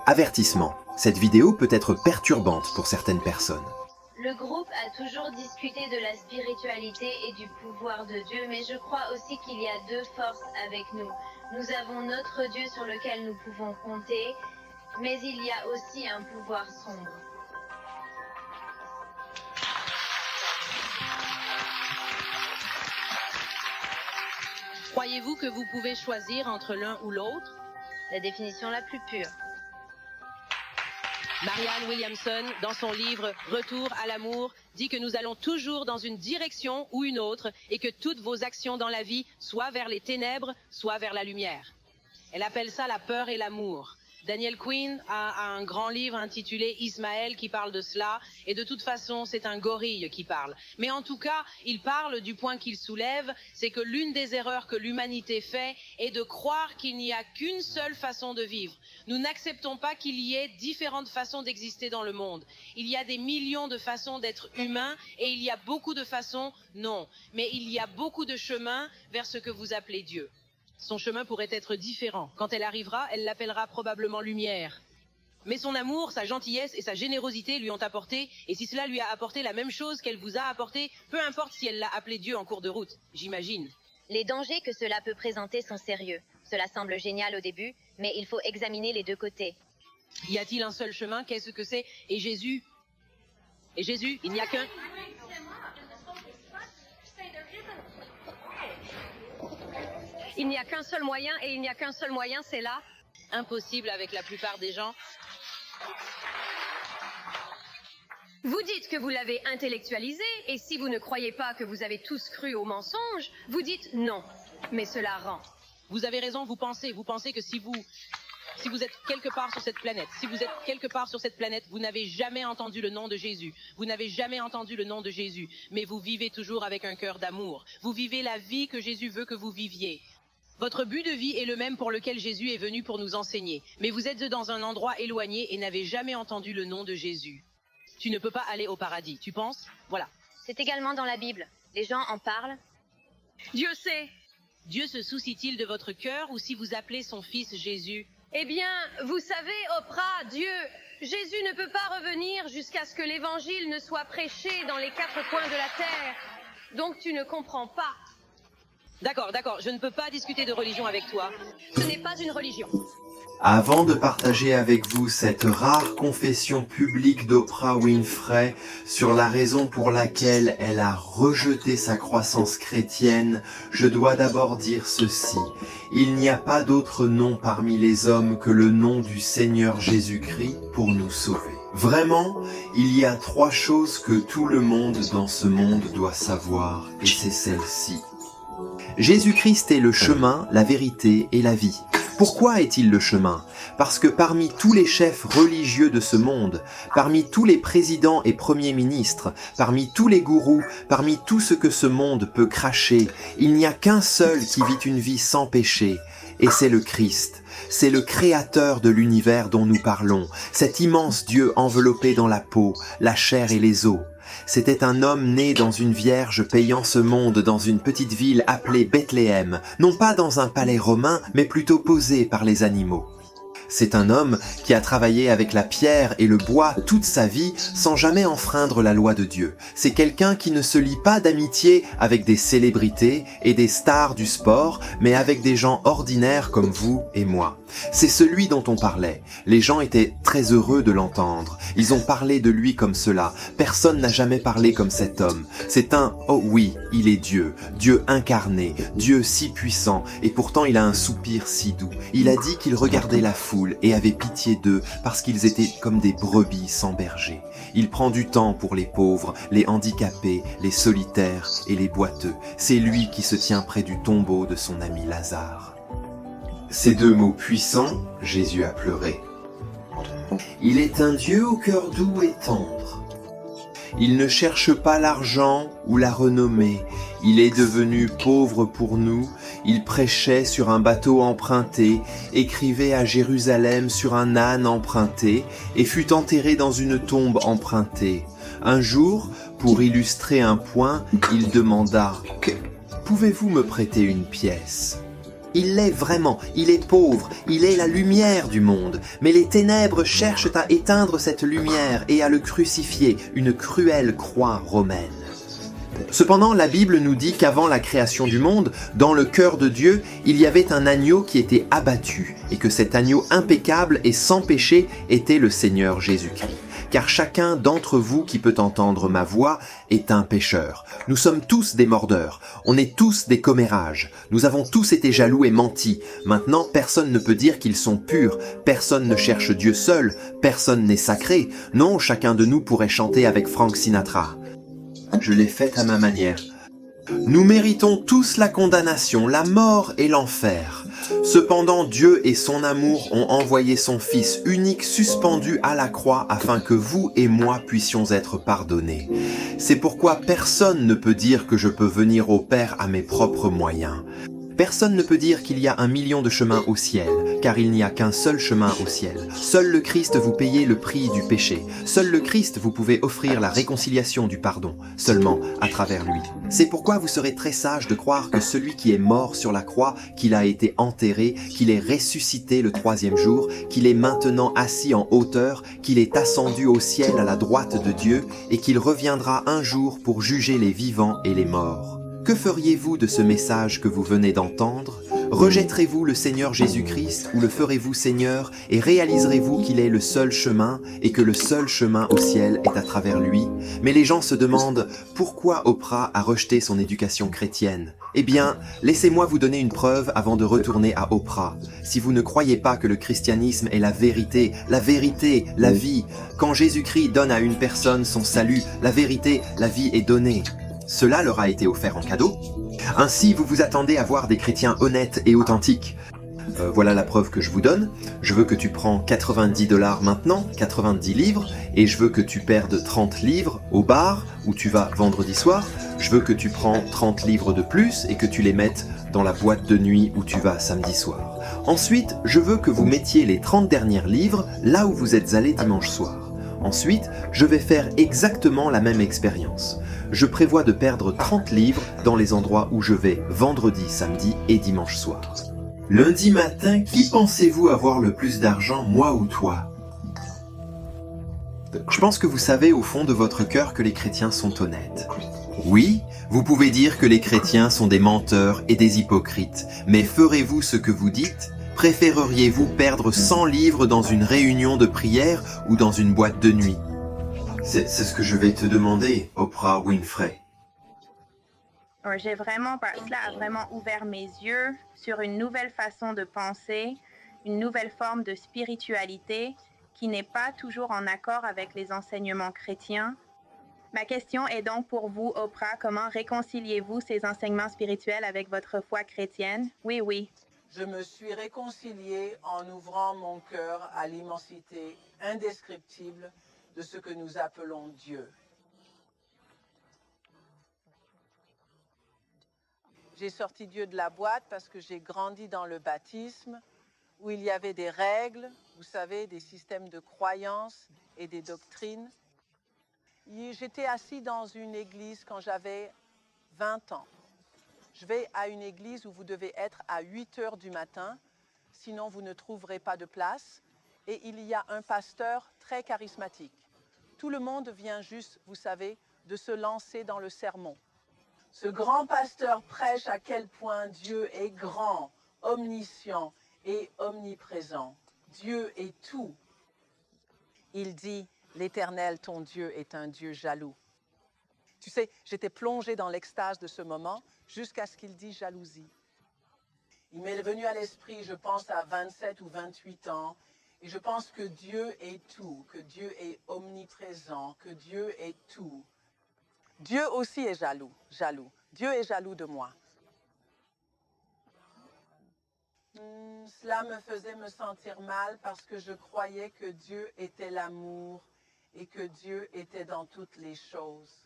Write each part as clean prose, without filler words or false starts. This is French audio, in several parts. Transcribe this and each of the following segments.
Avertissement, cette vidéo peut être perturbante pour certaines personnes. Le groupe a toujours discuté de la spiritualité et du pouvoir de Dieu, mais je crois aussi qu'il y a deux forces avec nous. Nous avons notre Dieu sur lequel nous pouvons compter, mais il y a aussi un pouvoir sombre. Croyez-vous que vous pouvez choisir entre l'un ou l'autre? La définition la plus pure. Marianne Williamson, dans son livre « Retour à l'amour », dit que nous allons toujours dans une direction ou une autre et que toutes vos actions dans la vie, soit vers les ténèbres, soit vers la lumière. Elle appelle ça la peur et l'amour. Daniel Quinn a un grand livre intitulé « Ismaël » qui parle de cela, et de toute façon, c'est un gorille qui parle. Mais en tout cas, il parle du point qu'il soulève, c'est que l'une des erreurs que l'humanité fait est de croire qu'il n'y a qu'une seule façon de vivre. Nous n'acceptons pas qu'il y ait différentes façons d'exister dans le monde. Il y a des millions de façons d'être humain, et il y a beaucoup de façons, non. Mais il y a beaucoup de chemins vers ce que vous appelez Dieu. Son chemin pourrait être différent. Quand elle arrivera, elle l'appellera probablement lumière. Mais son amour, sa gentillesse et sa générosité lui ont apporté, et si cela lui a apporté la même chose qu'elle vous a apporté, peu importe si elle l'a appelé Dieu en cours de route, j'imagine. Les dangers que cela peut présenter sont sérieux. Cela semble génial au début, mais il faut examiner les deux côtés. Y a-t-il un seul chemin? Qu'est-ce que c'est? Et Jésus, il n'y a qu'un... Il n'y a qu'un seul moyen, et il n'y a qu'un seul moyen, c'est là. Impossible avec la plupart des gens. Vous dites que vous l'avez intellectualisé, et si vous ne croyez pas que vous avez tous cru au mensonge, vous dites non. Mais cela rend. Vous avez raison, vous pensez que si vous êtes quelque part sur cette planète, vous n'avez jamais entendu le nom de Jésus. Vous n'avez jamais entendu le nom de Jésus, mais vous vivez toujours avec un cœur d'amour. Vous vivez la vie que Jésus veut que vous viviez. Votre but de vie est le même pour lequel Jésus est venu pour nous enseigner. Mais vous êtes dans un endroit éloigné et n'avez jamais entendu le nom de Jésus. Tu ne peux pas aller au paradis, tu penses? Voilà. C'est également dans la Bible. Les gens en parlent. Dieu sait. Dieu se soucie-t-il de votre cœur ou si vous appelez son fils Jésus? Eh bien, vous savez, Oprah, Jésus ne peut pas revenir jusqu'à ce que l'évangile ne soit prêché dans les quatre coins de la terre. Donc tu ne comprends pas. D'accord, je ne peux pas discuter de religion avec toi. Ce n'est pas une religion. Avant de partager avec vous cette rare confession publique d'Oprah Winfrey sur la raison pour laquelle elle a rejeté sa croissance chrétienne, je dois d'abord dire ceci. Il n'y a pas d'autre nom parmi les hommes que le nom du Seigneur Jésus-Christ pour nous sauver. Vraiment, il y a trois choses que tout le monde dans ce monde doit savoir, et c'est celle-ci. Jésus-Christ est le chemin, la vérité et la vie. Pourquoi est-il le chemin? Parce que parmi tous les chefs religieux de ce monde, parmi tous les présidents et premiers ministres, parmi tous les gourous, parmi tout ce que ce monde peut cracher, il n'y a qu'un seul qui vit une vie sans péché, et c'est le Christ. C'est le créateur de l'univers dont nous parlons, cet immense Dieu enveloppé dans la peau, la chair et les os. C'était un homme né dans une vierge payant ce monde dans une petite ville appelée Bethléem, non pas dans un palais romain, mais plutôt posé par les animaux. C'est un homme qui a travaillé avec la pierre et le bois toute sa vie sans jamais enfreindre la loi de Dieu. C'est quelqu'un qui ne se lie pas d'amitié avec des célébrités et des stars du sport, mais avec des gens ordinaires comme vous et moi. C'est celui dont on parlait. Les gens étaient très heureux de l'entendre. Ils ont parlé de lui comme cela. Personne n'a jamais parlé comme cet homme. C'est un « oh oui, il est Dieu, Dieu incarné, Dieu si puissant, et pourtant il a un soupir si doux. » Il a dit qu'il regardait la foule et avait pitié d'eux parce qu'ils étaient comme des brebis sans berger. Il prend du temps pour les pauvres, les handicapés, les solitaires et les boiteux. C'est lui qui se tient près du tombeau de son ami Lazare. Ces deux mots puissants, Jésus a pleuré. Il est un Dieu au cœur doux et tendre. Il ne cherche pas l'argent ou la renommée. Il est devenu pauvre pour nous. Il prêchait sur un bateau emprunté, écrivait à Jérusalem sur un âne emprunté, et fut enterré dans une tombe empruntée. Un jour, pour illustrer un point, il demanda « Pouvez-vous me prêter une pièce ?» Il l'est vraiment, il est pauvre, il est la lumière du monde, mais les ténèbres cherchent à éteindre cette lumière et à le crucifier, une cruelle croix romaine. Cependant, la Bible nous dit qu'avant la création du monde, dans le cœur de Dieu, il y avait un agneau qui était abattu, et que cet agneau impeccable et sans péché était le Seigneur Jésus-Christ. Car chacun d'entre vous qui peut entendre ma voix est un pécheur. Nous sommes tous des mordeurs, on est tous des commérages, nous avons tous été jaloux et menti. Maintenant, personne ne peut dire qu'ils sont purs, personne ne cherche Dieu seul, personne n'est sacré. Non, chacun de nous pourrait chanter avec Frank Sinatra. Je l'ai faite à ma manière. Nous méritons tous la condamnation, la mort et l'enfer. Cependant, Dieu et son amour ont envoyé son Fils unique suspendu à la croix afin que vous et moi puissions être pardonnés. C'est pourquoi personne ne peut dire que je peux venir au Père à mes propres moyens. Personne ne peut dire qu'il y a 1 million de chemins au ciel, car il n'y a qu'un seul chemin au ciel. Seul le Christ vous payez le prix du péché. Seul le Christ vous pouvez offrir la réconciliation du pardon, seulement à travers lui. C'est pourquoi vous serez très sage de croire que celui qui est mort sur la croix, qu'il a été enterré, qu'il est ressuscité le 3e jour, qu'il est maintenant assis en hauteur, qu'il est ascendu au ciel à la droite de Dieu, et qu'il reviendra un jour pour juger les vivants et les morts. Que feriez-vous de ce message que vous venez d'entendre? Rejetterez-vous le Seigneur Jésus-Christ ou le ferez-vous Seigneur et réaliserez-vous qu'il est le seul chemin et que le seul chemin au ciel est à travers lui? Mais les gens se demandent pourquoi Oprah a rejeté son éducation chrétienne. Eh bien, laissez-moi vous donner une preuve avant de retourner à Oprah. Si vous ne croyez pas que le christianisme est la vérité, la vie, quand Jésus-Christ donne à une personne son salut, la vérité, la vie est donnée. Cela leur a été offert en cadeau. Ainsi, vous vous attendez à voir des chrétiens honnêtes et authentiques. Voilà la preuve que je vous donne. Je veux que tu prends 90 $ maintenant, 90 livres, et je veux que tu perdes 30 livres au bar où tu vas vendredi soir. Je veux que tu prends 30 livres de plus et que tu les mettes dans la boîte de nuit où tu vas samedi soir. Ensuite, je veux que vous mettiez les 30 derniers livres là où vous êtes allé dimanche soir. Ensuite, je vais faire exactement la même expérience. Je prévois de perdre 30 livres dans les endroits où je vais vendredi, samedi et dimanche soir. Lundi matin, qui pensez-vous avoir le plus d'argent, moi ou toi? Je pense que vous savez au fond de votre cœur que les chrétiens sont honnêtes. Oui, vous pouvez dire que les chrétiens sont des menteurs et des hypocrites, mais ferez-vous ce que vous dites? Préféreriez-vous perdre 100 livres dans une réunion de prière ou dans une boîte de nuit? C'est ce que je vais te demander, Oprah Winfrey. Cela a vraiment ouvert mes yeux sur une nouvelle façon de penser, une nouvelle forme de spiritualité qui n'est pas toujours en accord avec les enseignements chrétiens. Ma question est donc pour vous, Oprah, comment réconciliez-vous ces enseignements spirituels avec votre foi chrétienne? Oui. Je me suis réconciliée en ouvrant mon cœur à l'immensité indescriptible de ce que nous appelons Dieu. J'ai sorti Dieu de la boîte parce que j'ai grandi dans le baptisme où il y avait des règles, vous savez, des systèmes de croyances et des doctrines. J'étais assis dans une église quand j'avais 20 ans. Je vais à une église où vous devez être à 8 heures du matin, sinon vous ne trouverez pas de place. Et il y a un pasteur très charismatique. Tout le monde vient juste, vous savez, de se lancer dans le sermon. Ce grand pasteur prêche à quel point Dieu est grand, omniscient et omniprésent. Dieu est tout. Il dit, l'Éternel, ton Dieu, est un Dieu jaloux. Tu sais, j'étais plongée dans l'extase de ce moment jusqu'à ce qu'il dise jalousie. Il m'est venu à l'esprit, je pense à 27 ou 28 ans, et je pense que Dieu est tout, que Dieu est omniprésent, que Dieu est tout. Dieu aussi est jaloux. Dieu est jaloux de moi. Cela me faisait me sentir mal parce que je croyais que Dieu était l'amour et que Dieu était dans toutes les choses.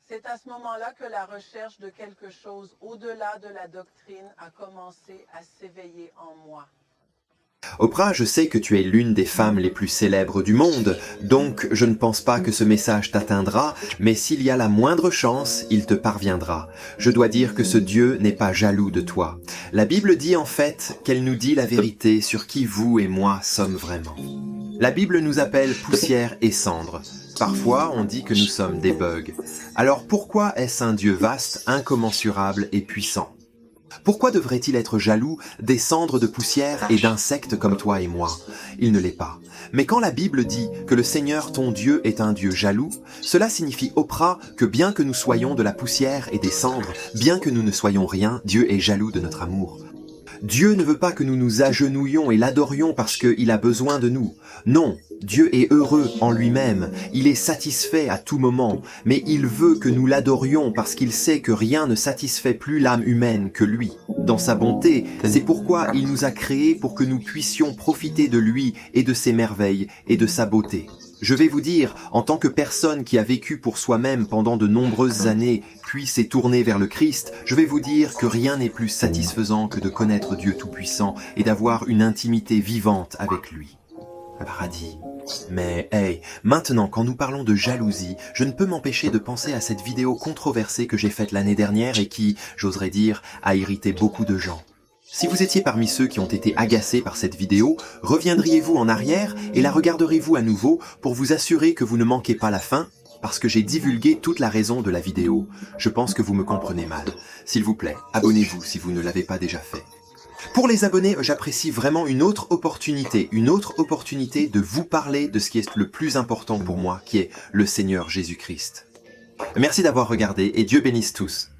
C'est à ce moment-là que la recherche de quelque chose au-delà de la doctrine a commencé à s'éveiller en moi. Oprah, je sais que tu es l'une des femmes les plus célèbres du monde, donc je ne pense pas que ce message t'atteindra, mais s'il y a la moindre chance, il te parviendra. Je dois dire que ce Dieu n'est pas jaloux de toi. La Bible dit en fait qu'elle nous dit la vérité sur qui vous et moi sommes vraiment. La Bible nous appelle poussière et cendre. Parfois, on dit que nous sommes des bugs. Alors pourquoi est-ce un Dieu vaste, incommensurable et puissant ? Pourquoi devrait-il être jaloux des cendres de poussière et d'insectes comme toi et moi? Il ne l'est pas. Mais quand la Bible dit que le Seigneur ton Dieu est un Dieu jaloux, cela signifie, Oprah, que bien que nous soyons de la poussière et des cendres, bien que nous ne soyons rien, Dieu est jaloux de notre amour. Dieu ne veut pas que nous nous agenouillions et l'adorions parce qu'il a besoin de nous. Non, Dieu est heureux en lui-même, il est satisfait à tout moment, mais il veut que nous l'adorions parce qu'il sait que rien ne satisfait plus l'âme humaine que lui. Dans sa bonté, c'est pourquoi il nous a créés pour que nous puissions profiter de lui et de ses merveilles et de sa beauté. Je vais vous dire, en tant que personne qui a vécu pour soi-même pendant de nombreuses années, puis s'est tournée vers le Christ, je vais vous dire que rien n'est plus satisfaisant que de connaître Dieu Tout-Puissant et d'avoir une intimité vivante avec lui. Paradis. Mais hey, maintenant quand nous parlons de jalousie, je ne peux m'empêcher de penser à cette vidéo controversée que j'ai faite l'année dernière et qui, j'oserais dire, a irrité beaucoup de gens. Si vous étiez parmi ceux qui ont été agacés par cette vidéo, reviendriez-vous en arrière et la regarderez-vous à nouveau pour vous assurer que vous ne manquez pas la fin, parce que j'ai divulgué toute la raison de la vidéo. Je pense que vous me comprenez mal. S'il vous plaît, abonnez-vous si vous ne l'avez pas déjà fait. Pour les abonnés, j'apprécie vraiment une autre opportunité de vous parler de ce qui est le plus important pour moi, qui est le Seigneur Jésus-Christ. Merci d'avoir regardé et Dieu bénisse tous.